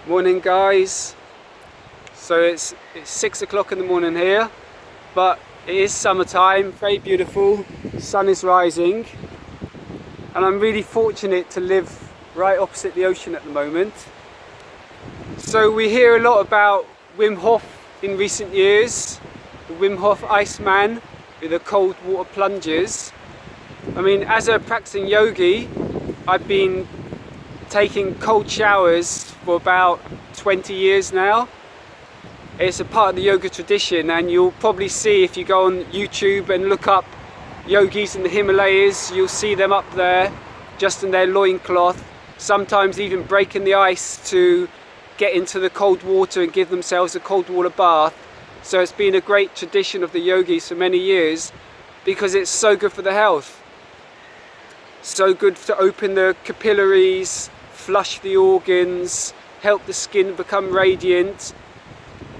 Morning guys. So it's 6 o'clock in the morning here, but it is summertime, very beautiful, sun is rising, and I'm really fortunate to live right opposite the ocean at the moment. So we hear a lot about Wim Hof in recent years, the Wim Hof Iceman with the cold water plunges. I mean, as a practicing yogi, I've been taking cold showers for about 20 years now. It's a part of the yoga tradition, and you'll probably see if you go on YouTube and look up yogis in the Himalayas, you'll see them up there just in their loincloth, sometimes even breaking the ice to get into the cold water and give themselves a cold water bath. So it's been a great tradition of the yogis for many years because it's so good for the health. So good to open the capillaries, flush the organs, help the skin become radiant.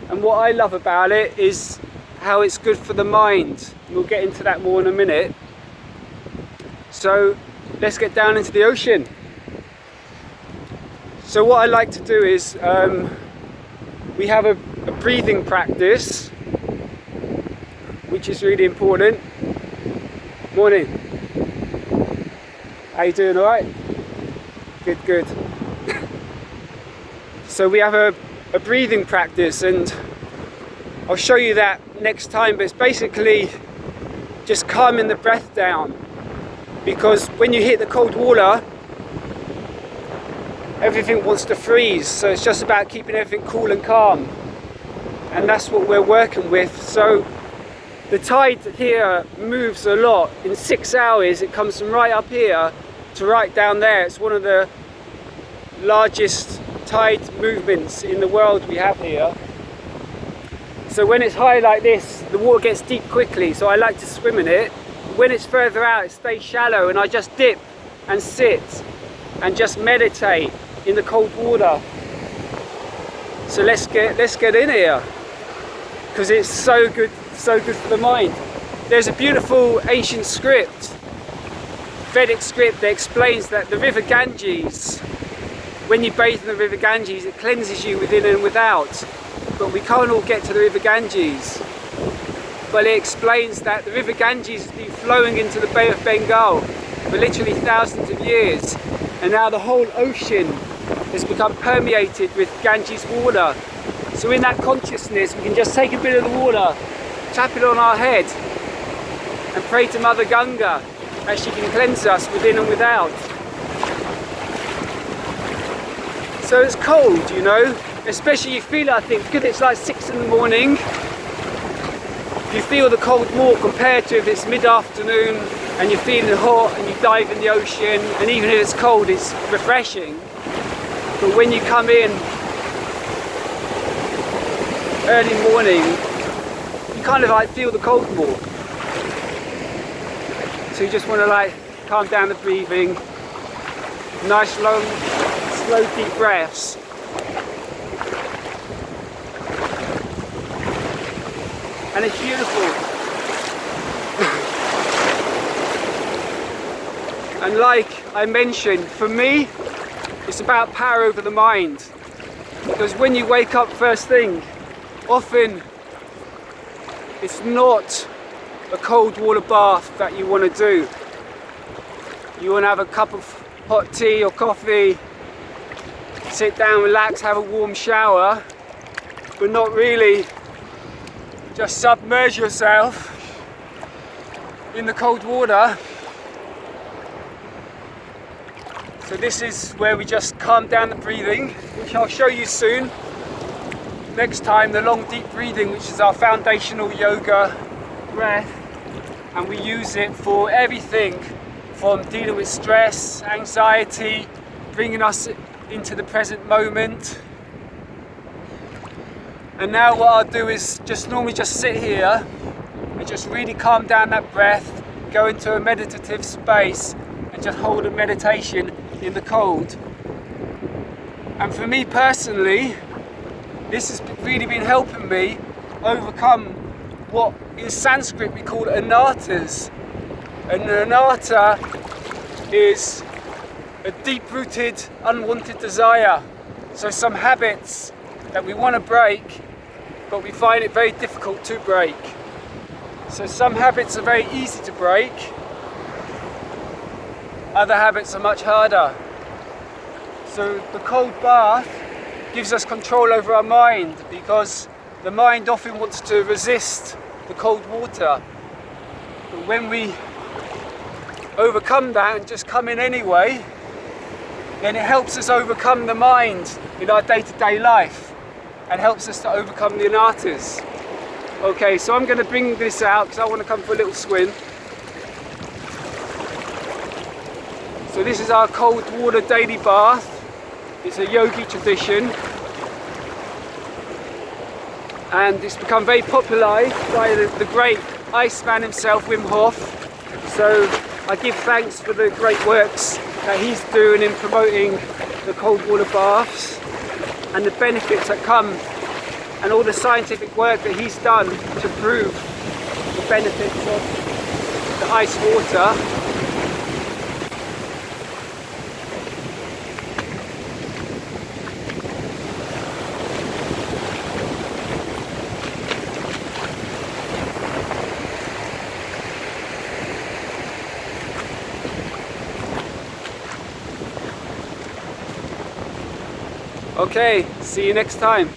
And what I love about it is how it's good for the mind. We'll get into that more in a minute. So let's get down into the ocean. So what I like to do is we have a breathing practice, which is really important. Morning. How you doing? All right? Good. So we have a breathing practice, and I'll show you that next time, but it's basically just calming the breath down, because when you hit the cold water, everything wants to freeze, so it's just about keeping everything cool and calm, and that's what we're working with. So the tide here moves a lot. In 6 hours it comes from right up here to right down there. It's one of the largest tide movements in the world we have here. So when it's high like this, the water gets deep quickly, so I like to swim in it. When it's further out, it stays shallow, and I just dip and sit and just meditate in the cold water. So let's get in here, because it's so good for the mind. There's a beautiful ancient script, Vedic script, that explains that the river Ganges, when you bathe in the river Ganges, it cleanses you within and without. But we can't all get to the river Ganges. But it explains that the river Ganges has been flowing into the Bay of Bengal for literally thousands of years, and now the whole ocean has become permeated with Ganges water. So in that consciousness, we can just take a bit of the water, tap it on our head, and pray to Mother Ganga as she can cleanse us within and without. So it's cold, you know, especially you feel it, I think, because it's like 6 in the morning. You feel the cold more compared to if it's mid-afternoon and you're feeling hot and you dive in the ocean, and even if it's cold, it's refreshing. But when you come in early morning, you kind of like feel the cold more. So you just want to like calm down the breathing, nice long, slow deep breaths. And it's beautiful. And like I mentioned, for me, it's about power over the mind. Because when you wake up first thing, often it's not a cold water bath that you want to do. You want to have a cup of hot tea or coffee, sit down, relax, have a warm shower, but not really just submerge yourself in the cold water. So this is where we just calm down the breathing, which I'll show you soon. Next time, the long deep breathing, which is our foundational yoga breath, and we use it for everything from dealing with stress, anxiety, bringing us into the present moment. And now what I'll do is normally just sit here and just really calm down that breath, go into a meditative space and just hold a meditation in the cold. And for me personally, this has really been helping me overcome what in Sanskrit we call anatas. An anata is a deep-rooted, unwanted desire. So some habits that we want to break, but we find it very difficult to break. So some habits are very easy to break, other habits are much harder. So the cold bath gives us control over our mind, because the mind often wants to resist the cold water. But when we overcome that and just come in anyway, then it helps us overcome the mind in our day-to-day life and helps us to overcome the anarthas. Okay, so I'm going to bring this out because I want to come for a little swim. So this is our cold water daily bath. It's a yogi tradition, and it's become very popularised by the great Iceman himself, Wim Hof. So I give thanks for the great works that he's doing in promoting the cold water baths and the benefits that come, and all the scientific work that he's done to prove the benefits of the ice water. Okay, see you next time.